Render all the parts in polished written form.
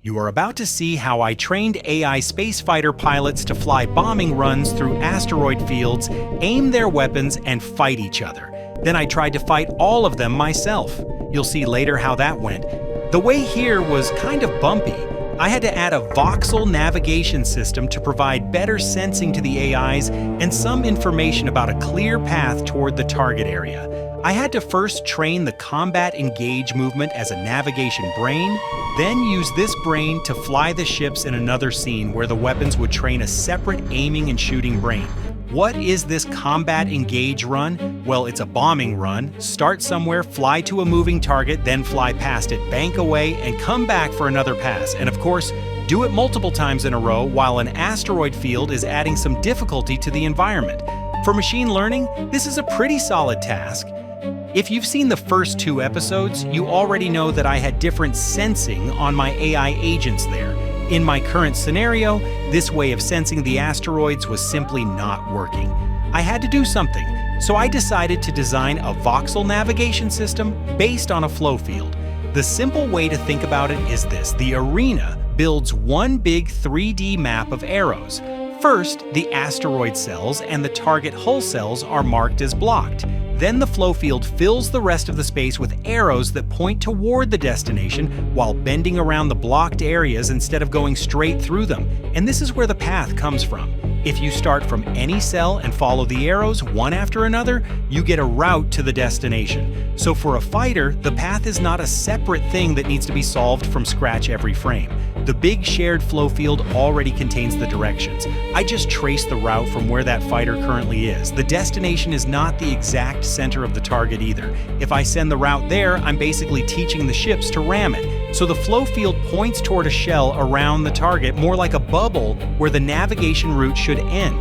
You are about to see how I trained AI spacefighter pilots to fly bombing runs through asteroid fields, aim their weapons, and fight each other. Then I tried to fight all of them myself. You'll see later how that went. The way here was kind of bumpy. I had to add a voxel navigation system to provide better sensing to the AIs and some information about a clear path toward the target area. I had to first train the combat engage movement as a navigation brain, then use this brain to fly the ships in another scene where the weapons would train a separate aiming and shooting brain. What is this combat engage run? Well, it's a bombing run. Start somewhere, fly to a moving target, then fly past it, bank away, and come back for another pass. And of course, do it multiple times in a row while an asteroid field is adding some difficulty to the environment. For machine learning, this is a pretty solid task. If you've seen the first 2 episodes, you already know that I had different sensing on my AI agents there. In my current scenario, this way of sensing the asteroids was simply not working. I had to do something, so I decided to design a voxel navigation system based on a flow field. The simple way to think about it is this: the arena builds one big 3D map of arrows. First, the asteroid cells and the target hull cells are marked as blocked. Then the flow field fills the rest of the space with arrows that point toward the destination while bending around the blocked areas instead of going straight through them. And this is where the path comes from. If you start from any cell and follow the arrows one after another, you get a route to the destination. So for a fighter, the path is not a separate thing that needs to be solved from scratch every frame. The big shared flow field already contains the directions. I just trace the route from where that fighter currently is. The destination is not the exact center of the target either. If I send the route there, I'm basically teaching the ships to ram it. So the flow field points toward a shell around the target, more like a bubble where the navigation route should end.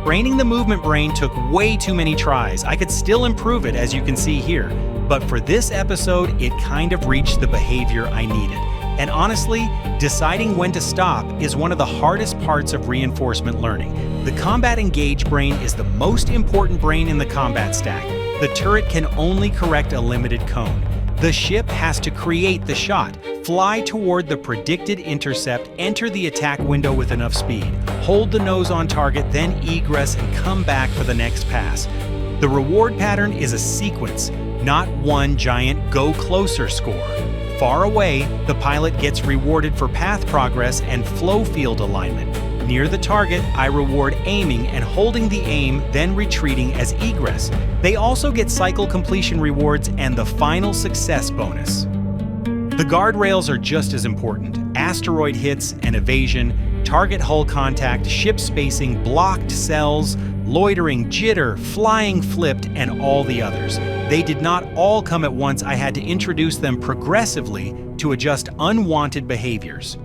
Training the movement brain took way too many tries. I could still improve it, as you can see here. But for this episode, it kind of reached the behavior I needed. And honestly, deciding when to stop is one of the hardest parts of reinforcement learning. The combat engage brain is the most important brain in the combat stack. The turret can only correct a limited cone. The ship has to create the shot, fly toward the predicted intercept, enter the attack window with enough speed, hold the nose on target, then egress and come back for the next pass. The reward pattern is a sequence, not one giant go closer score. Far away, the pilot gets rewarded for path progress and flow field alignment. Near the target, I reward aiming and holding the aim, then retreating as egress. They also get cycle completion rewards and the final success bonus. The guardrails are just as important. Asteroid hits and evasion, target hull contact, ship spacing, blocked cells, loitering, jitter, flying flipped, and all the others. They did not all come at once. I had to introduce them progressively to adjust unwanted behaviors.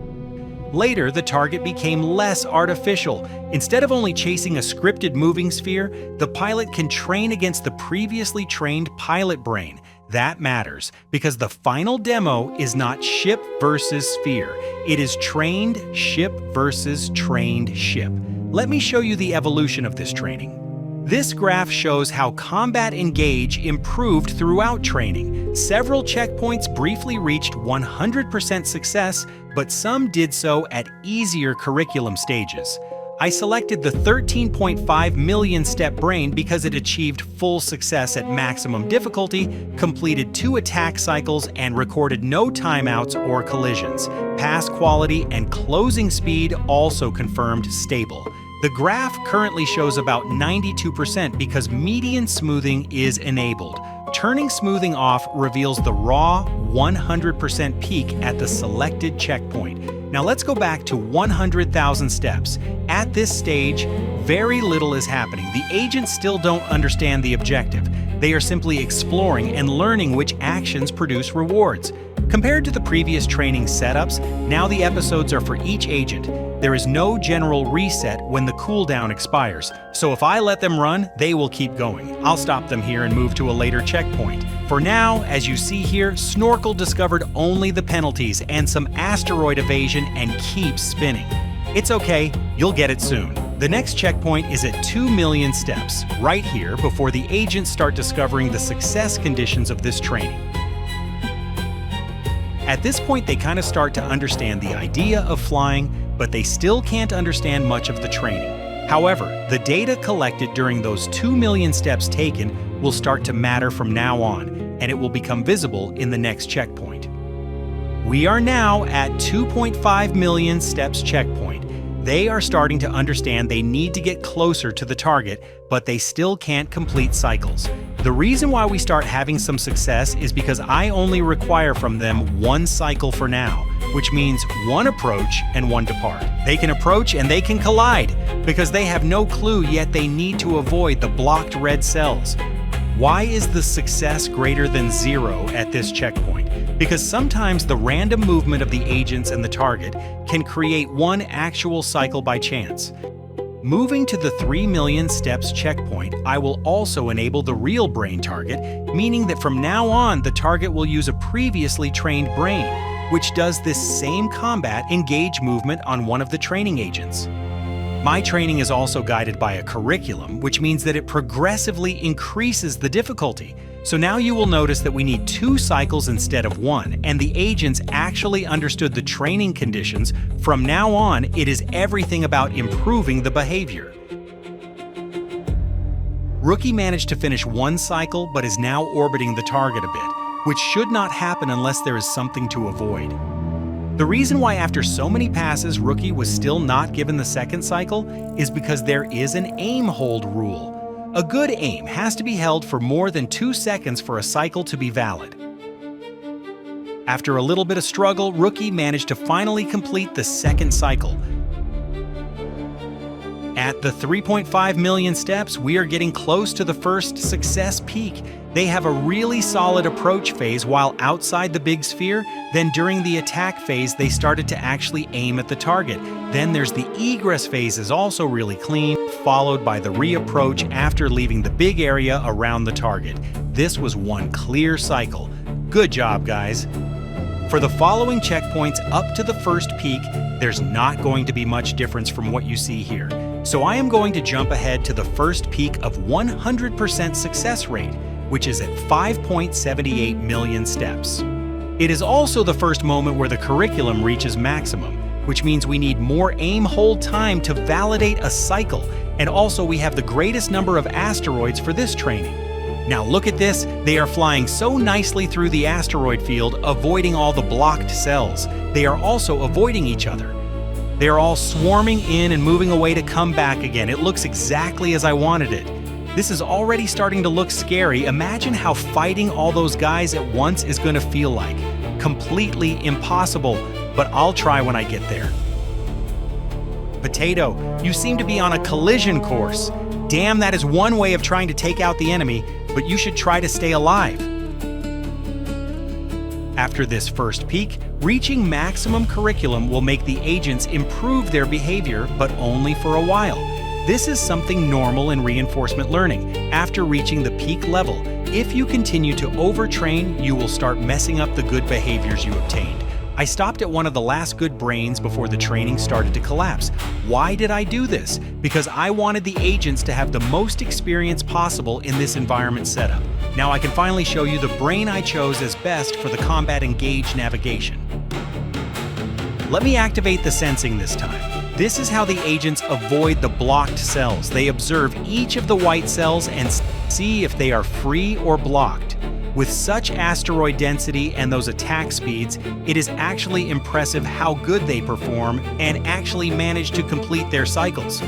Later, the target became less artificial. Instead of only chasing a scripted moving sphere, the pilot can train against the previously trained pilot brain. That matters, because the final demo is not ship versus sphere. It is trained ship versus trained ship. Let me show you the evolution of this training. This graph shows how combat engage improved throughout training. Several checkpoints briefly reached 100% success, but some did so at easier curriculum stages. I selected the 13.5 million step brain because it achieved full success at maximum difficulty, completed 2 attack cycles, and recorded no timeouts or collisions. Pass quality and closing speed also confirmed stable. The graph currently shows about 92% because median smoothing is enabled. Turning smoothing off reveals the raw 100% peak at the selected checkpoint. Now let's go back to 100,000 steps. At this stage, very little is happening. The agents still don't understand the objective. They are simply exploring and learning which actions produce rewards. Compared to the previous training setups, now the episodes are for each agent. There is no general reset when the cooldown expires, so if I let them run, they will keep going. I'll stop them here and move to a later checkpoint. For now, as you see here, Snorkel discovered only the penalties and some asteroid evasion and keeps spinning. It's okay, you'll get it soon. The next checkpoint is at 2 million steps, right here before the agents start discovering the success conditions of this training. At this point, they kind of start to understand the idea of flying, but they still can't understand much of the training. However, the data collected during those 2 million steps taken will start to matter from now on, and it will become visible in the next checkpoint. We are now at 2.5 million steps checkpoint. They are starting to understand they need to get closer to the target, but they still can't complete cycles. The reason why we start having some success is because I only require from them 1 cycle for now, which means 1 approach and 1 depart. They can approach and they can collide, because they have no clue yet they need to avoid the blocked red cells. Why is the success greater than 0 at this checkpoint? Because sometimes the random movement of the agents and the target can create 1 actual cycle by chance. Moving to the 3 million steps checkpoint, I will also enable the real brain target, meaning that from now on the target will use a previously trained brain, which does this same combat engage movement on one of the training agents. My training is also guided by a curriculum, which means that it progressively increases the difficulty. So now you will notice that we need 2 cycles instead of 1, and the agents actually understood the training conditions. From now on, it is everything about improving the behavior. Rookie managed to finish 1 cycle, but is now orbiting the target a bit, which should not happen unless there is something to avoid. The reason why after so many passes Rookie was still not given the 2nd cycle is because there is an aim hold rule. A good aim has to be held for more than 2 seconds for a cycle to be valid. After a little bit of struggle, Rookie managed to finally complete the 2nd cycle. At the 3.5 million steps, we are getting close to the first success peak. They have a really solid approach phase while outside the big sphere. Then during the attack phase, they started to actually aim at the target. Then there's the egress phase is also really clean, followed by the reapproach after leaving the big area around the target. This was 1 clear cycle. Good job, guys. For the following checkpoints up to the first peak, there's not going to be much difference from what you see here. So I am going to jump ahead to the first peak of 100% success rate, which is at 5.78 million steps. It is also the first moment where the curriculum reaches maximum, which means we need more aim hold time to validate a cycle, and also we have the greatest number of asteroids for this training. Now look at this, they are flying so nicely through the asteroid field, avoiding all the blocked cells. They are also avoiding each other. They are all swarming in and moving away to come back again. It looks exactly as I wanted it. This is already starting to look scary. Imagine how fighting all those guys at once is going to feel like. Completely impossible, but I'll try when I get there. Potato, you seem to be on a collision course. Damn, that is one way of trying to take out the enemy, but you should try to stay alive. After this first peak, reaching maximum curriculum will make the agents improve their behavior, but only for a while. This is something normal in reinforcement learning. After reaching the peak level, if you continue to overtrain, you will start messing up the good behaviors you obtained. I stopped at one of the last good brains before the training started to collapse. Why did I do this? Because I wanted the agents to have the most experience possible in this environment setup. Now I can finally show you the brain I chose as best for the combat engage navigation. Let me activate the sensing this time. This is how the agents avoid the blocked cells. They observe each of the white cells and see if they are free or blocked. With such asteroid density and those attack speeds, it is actually impressive how good they perform and actually manage to complete their cycles.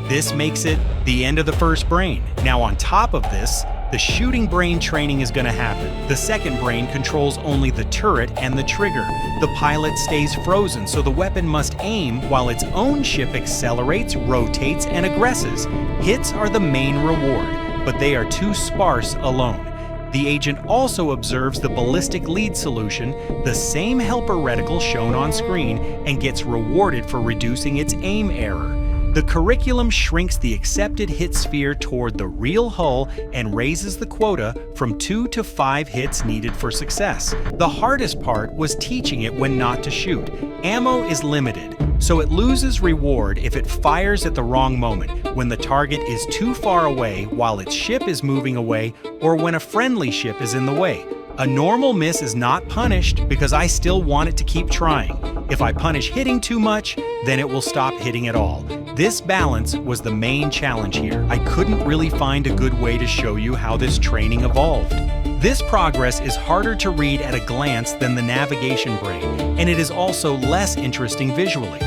This makes it the end of the first brain. Now on top of this, the shooting brain training is going to happen. The second brain controls only the turret and the trigger. The pilot stays frozen, so the weapon must aim while its own ship accelerates, rotates, and aggresses. Hits are the main reward, but they are too sparse alone. The agent also observes the ballistic lead solution, the same helper reticle shown on screen, and gets rewarded for reducing its aim error. The curriculum shrinks the accepted hit sphere toward the real hull and raises the quota from 2 to 5 hits needed for success. The hardest part was teaching it when not to shoot. Ammo is limited, so it loses reward if it fires at the wrong moment, when the target is too far away while its ship is moving away, or when a friendly ship is in the way. A normal miss is not punished because I still want it to keep trying. If I punish hitting too much, then it will stop hitting at all. This balance was the main challenge here. I couldn't really find a good way to show you how this training evolved. This progress is harder to read at a glance than the navigation brain, and it is also less interesting visually.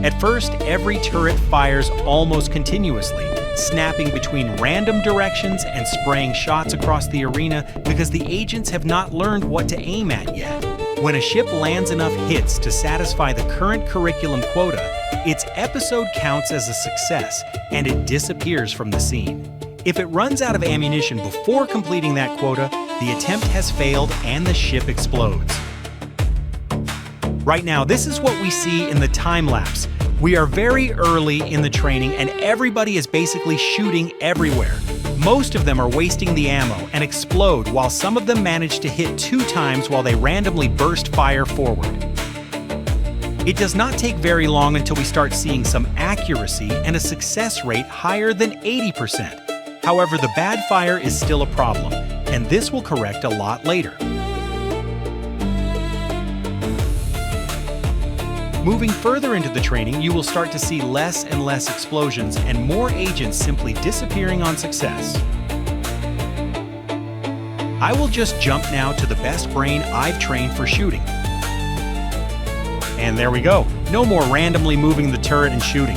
At first, every turret fires almost continuously, snapping between random directions and spraying shots across the arena because the agents have not learned what to aim at yet. When a ship lands enough hits to satisfy the current curriculum quota, its episode counts as a success and it disappears from the scene. If it runs out of ammunition before completing that quota, the attempt has failed and the ship explodes. Right now, this is what we see in the time lapse. We are very early in the training and everybody is basically shooting everywhere. Most of them are wasting the ammo and explode, while some of them manage to hit 2 times while they randomly burst fire forward. It does not take very long until we start seeing some accuracy and a success rate higher than 80%. However, the bad fire is still a problem, and this will correct a lot later. Moving further into the training, you will start to see less and less explosions and more agents simply disappearing on success. I will just jump now to the best brain I've trained for shooting. And there we go. No more randomly moving the turret and shooting.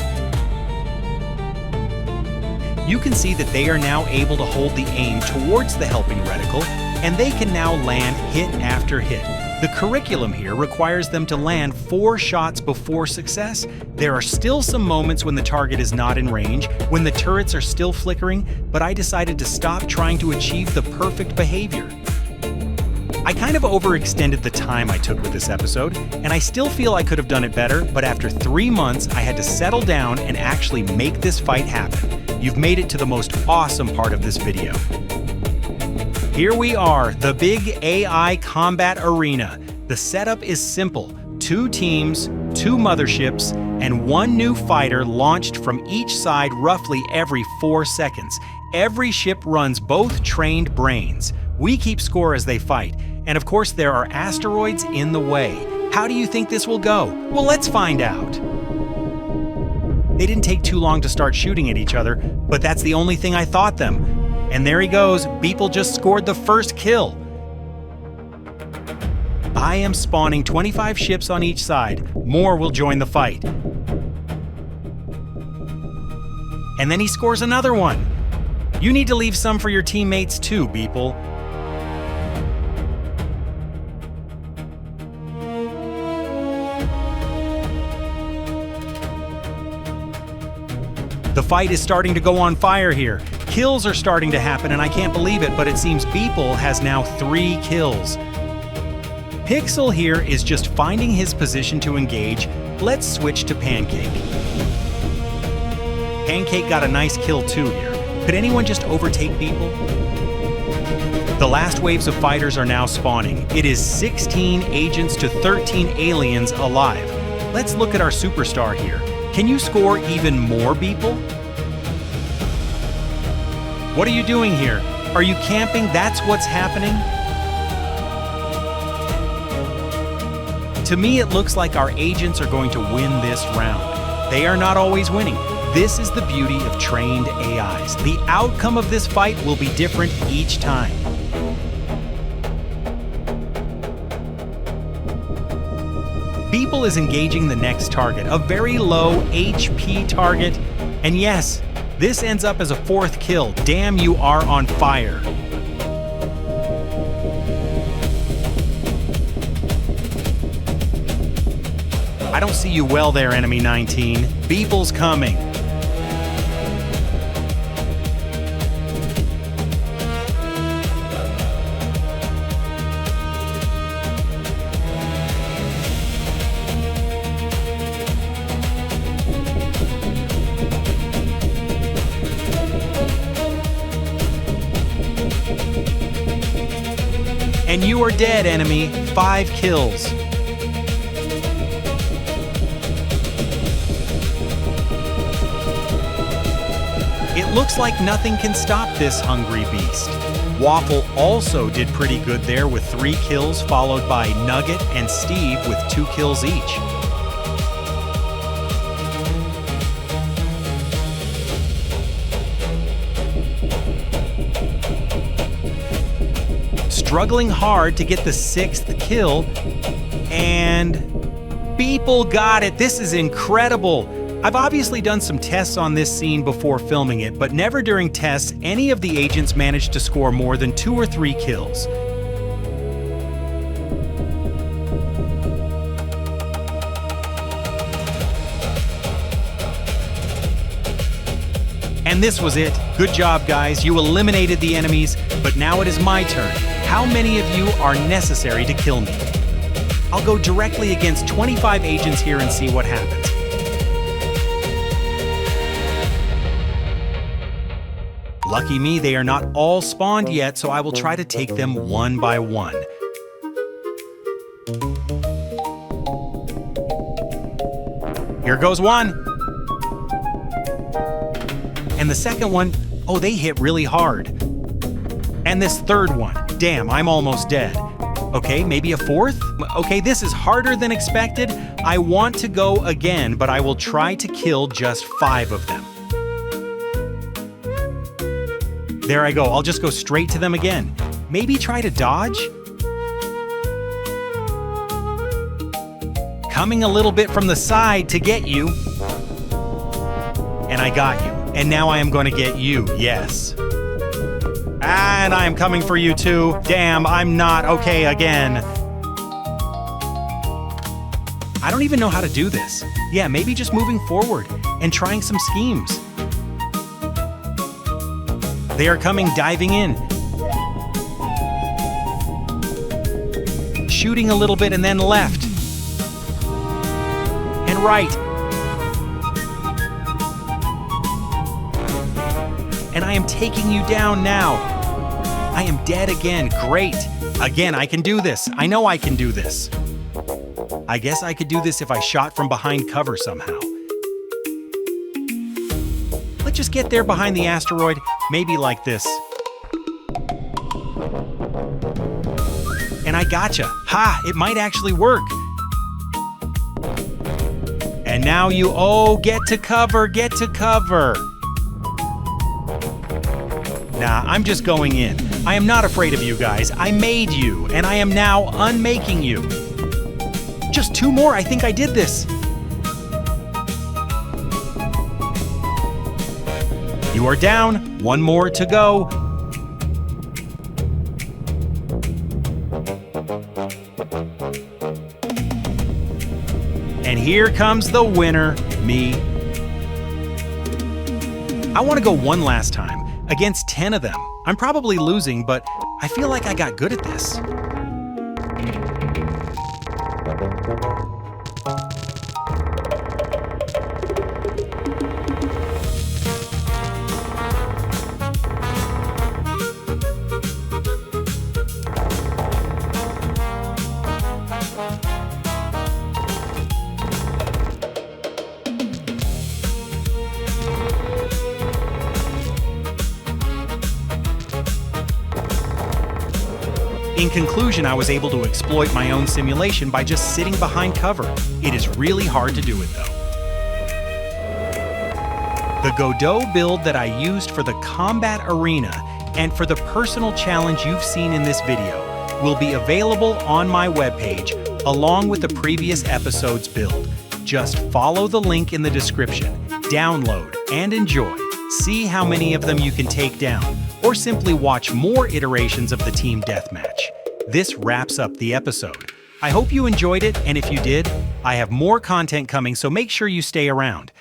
You can see that they are now able to hold the aim towards the helping reticle, and they can now land hit after hit. The curriculum here requires them to land 4 shots before success. There are still some moments when the target is not in range, when the turrets are still flickering, but I decided to stop trying to achieve the perfect behavior. I kind of overextended the time I took with this episode, and I still feel I could have done it better, but after 3 months, I had to settle down and actually make this fight happen. You've made it to the most awesome part of this video. Here we are, the big AI combat arena. The setup is simple. 2 teams, 2 motherships, and 1 new fighter launched from each side roughly every 4 seconds. Every ship runs both trained brains. We keep score as they fight. And of course, there are asteroids in the way. How do you think this will go? Well, let's find out. They didn't take too long to start shooting at each other, but that's the only thing I thought them. And there he goes, Beeple just scored the first kill. I am spawning 25 ships on each side. More will join the fight. And then he scores another one. You need to leave some for your teammates too, Beeple. The fight is starting to go on fire here. Kills are starting to happen and I can't believe it, but it seems Beeple has now 3 kills. Pixel here is just finding his position to engage. Let's switch to Pancake. Pancake got a nice kill too here. Could anyone just overtake Beeple? The last waves of fighters are now spawning. It is 16 agents to 13 aliens alive. Let's look at our superstar here. Can you score even more, Beeple? What are you doing here? Are you camping? That's what's happening? To me, it looks like our agents are going to win this round. They are not always winning. This is the beauty of trained AIs. The outcome of this fight will be different each time. Beeple is engaging the next target, a very low HP target. And yes, this ends up as a 4th kill. Damn, you are on fire. I don't see you well there, Enemy 19. Beeple's coming. And you are dead, enemy. 5 kills. It looks like nothing can stop this hungry beast. Waffle also did pretty good there with 3 kills, followed by Nugget and Steve with 2 kills each. Struggling hard to get the 6th kill, and Beeple got it. This is incredible. I've obviously done some tests on this scene before filming it, but never during tests any of the agents managed to score more than 2 or 3 kills. And this was it. Good job, guys. You eliminated the enemies, but now it is my turn. How many of you are necessary to kill me? I'll go directly against 25 agents here and see what happens. Lucky me, they are not all spawned yet, so I will try to take them one by one. Here goes one. And the second one, oh, they hit really hard. And this third one, damn, I'm almost dead. Okay, maybe a 4th? Okay, this is harder than expected. I want to go again, but I will try to kill just 5 of them. There I go, I'll just go straight to them again. Maybe try to dodge? Coming a little bit from the side to get you. And I got you. And now I am going to get you, yes. And I am coming for you too. Damn, I'm not okay again. I don't even know how to do this. Yeah, maybe just moving forward and trying some schemes. They are coming diving in. Shooting a little bit and then left. And right. And I am taking you down now. I am dead again. Great. Again, I can do this. I know I can do this. I guess I could do this if I shot from behind cover somehow. Let's just get there behind the asteroid, maybe like this. And I gotcha. Ha! It might actually work. And now you, oh, get to cover, get to cover. Nah, I'm just going in. I am not afraid of you guys. I made you, and I am now unmaking you. Just 2 more, I think I did this. You are down, 1 more to go. And here comes the winner, me. I want to go one last time, against 10 of them. I'm probably losing, but I feel like I got good at this. In conclusion, I was able to exploit my own simulation by just sitting behind cover. It is really hard to do it though. The Godot build that I used for the combat arena and for the personal challenge you've seen in this video will be available on my webpage along with the previous episode's build. Just follow the link in the description, download, and enjoy. See how many of them you can take down, or simply watch more iterations of the team deathmatch. This wraps up the episode. I hope you enjoyed it, and if you did, I have more content coming, so make sure you stay around.